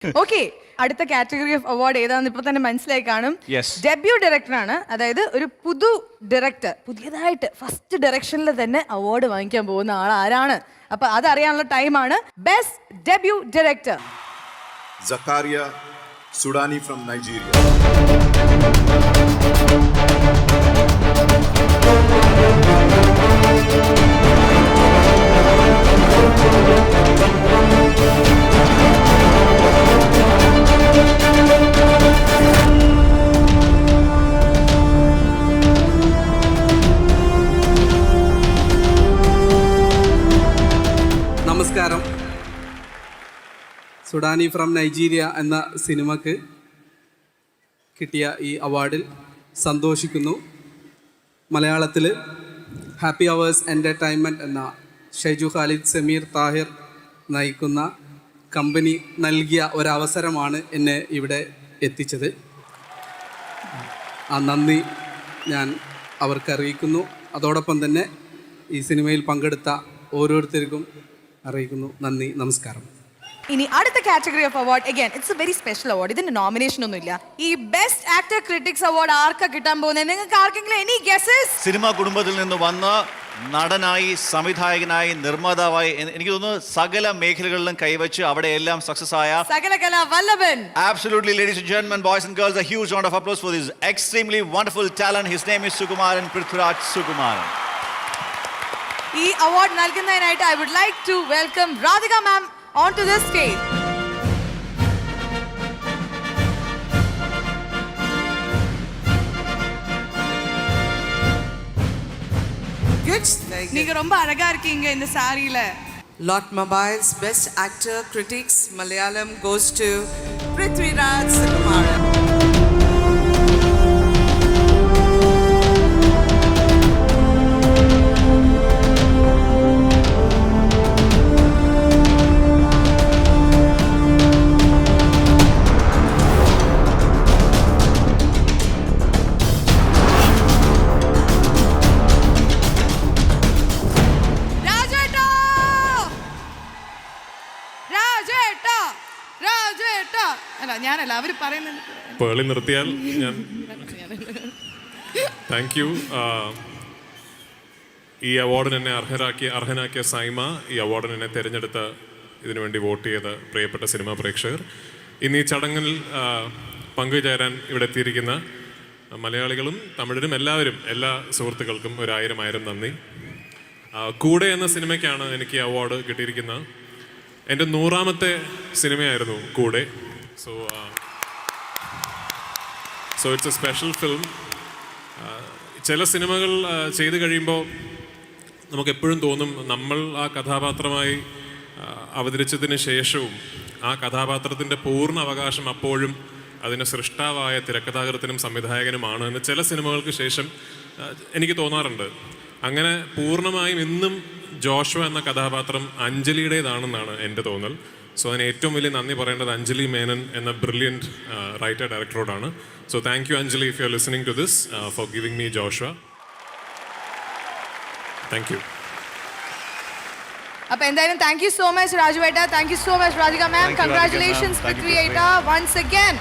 Okay, അടുത്ത category of award ഏതാണെന്ന് ഇപ്പൊ തന്നെ മനസ്സിലായി കാണും. Yes. ഡെബ്യൂ ഡയറക്ടർ ആണ്. അതായത് ഒരു ഡയറക്ടർ പുതിയതായിട്ട് ഫസ്റ്റ് ഡയറക്ഷനിൽ തന്നെ അവാർഡ് വാങ്ങിക്കാൻ പോകുന്ന ആൾ ആരാണ്? അപ്പൊ അതറിയാനുള്ള ടൈമാണ്. Best debut director Zakaria Sudani from Nigeria. നമസ്കാരം. സുഡാനി ഫ്രം നൈജീരിയ എന്ന സിനിമക്ക് കിട്ടിയ ഈ അവാർഡിൽ സന്തോഷിക്കുന്നു. മലയാളത്തിൽ ഹാപ്പി അവേഴ്സ് എൻ്റർടൈൻമെൻറ്റ് എന്ന ഷൈജു ഖാലിദ് സമീർ താഹിർ നയിക്കുന്ന കമ്പനി നൽകിയ ഒരവസരമാണ് എന്നെ ഇവിടെ എത്തിച്ചത്. ആ നന്ദി ഞാൻ അവർക്കറിയിക്കുന്നു. അതോടൊപ്പം തന്നെ ഈ സിനിമയിൽ പങ്കെടുത്ത ഓരോരുത്തർക്കും അറിയിക്കുന്നു. നന്ദി, നമസ്കാരം. ഇനി അടുത്ത category of award again it's A very special award. ഇതിന്റെ നോമിനേഷൻ ഒന്നും ഇല്ല. ഈ ബെസ്റ്റ് ആക്ടർ ക്രിറ്റിക്സ് അവാർഡ് ആർക്കാ കിട്ടാൻ പോകുന്നത്? നിങ്ങൾക്ക് ആർക്കെങ്കിലും എനി ഗസ്സസ്? സിനിമാ കുടുംബത്തിൽ നിന്ന് വന്ന നടനായി, സംവിധായകനായി, നിർമ്മാതാവായി, എനിക്ക് തോന്നുന്നു സകല മേഖലകളിലും കൈവച്ച് അവിടെയെല്ലാം സക്സസ് ആയ സകലകലാ വല്ലഭൻ. Absolutely, ladies and gentlemen, boys and girls, a huge round of applause for this extremely wonderful talent. His name is Sukumaran Prithviraj Sukumaran. ഈ അവാർഡ് നൽകുന്നതിനായിട്ട് I would like to welcome Radhika ma'am on to the stage. நீங்க ரொம்ப அழகா இருக்கீங்க இந்த சாரியில. Lot Mobiles Best Actor Critics Malayalam goes to Prithviraj Sukumaran. ഞാനല്ല അവര് പറയുന്നത്. പേളി നിർത്തിയാൽ ഞാൻ താങ്ക് യു. ഈ അവാർഡിന് എന്നെ അർഹനാക്കിയ സൈമ, ഈ അവാർഡിന് എന്നെ തിരഞ്ഞെടുത്ത, ഇതിനുവേണ്ടി വോട്ട് ചെയ്ത പ്രിയപ്പെട്ട സിനിമാ പ്രേക്ഷകർ, ഇന്ന് ഈ ചടങ്ങിൽ പങ്കുചേരാൻ ഇവിടെ എത്തിയിരിക്കുന്ന മലയാളികളും തമിഴരും എല്ലാവരും, എല്ലാ സുഹൃത്തുക്കൾക്കും 1000 നന്ദി. കൂടെ എന്ന സിനിമയ്ക്കാണ് എനിക്ക് ഈ അവാർഡ് കിട്ടിയിരിക്കുന്നത്. എൻ്റെ 100ാമത്തെ സിനിമയായിരുന്നു കൂടെ. So it's a special film. ചില സിനിമകൾ ചെയ്തു കഴിയുമ്പോൾ നമുക്കെപ്പോഴും തോന്നും നമ്മൾ ആ കഥാപാത്രമായി അവതരിച്ചതിന് ശേഷവും ആ കഥാപാത്രത്തിൻ്റെ പൂർണ്ണ അവകാശം അപ്പോഴും അതിന് സൃഷ്ടാവായ തിരക്കഥാകൃത്തിനും സംവിധായകനുമാണ് എന്ന് ചില സിനിമകൾക്ക് ശേഷം എനിക്ക് തോന്നാറുണ്ട്. അങ്ങനെ പൂർണ്ണമായും ഇന്നും ജോഷുവ എന്ന കഥാപാത്രം അഞ്ജലിയുടേതാണെന്നാണ് എൻ്റെ തോന്നൽ. സോ അതിന് ഏറ്റവും വലിയ നന്ദി പറയേണ്ടത് അഞ്ജലി മേനൻ എന്ന ബ്രില്യൻറ്റ് റൈറ്റർ ഡയറക്ടറോടാണ്. So thank you Anjali, if you are listening to this, for giving me Joshua. Thank you. അപ്പൊ എന്തായാലും താങ്ക് യു സോ മച്ച് രാജുവേട്ട, thank you so much Radhika ma'am, congratulations Prithvi ഏട്ടാ വൺസ് അഗൈൻ.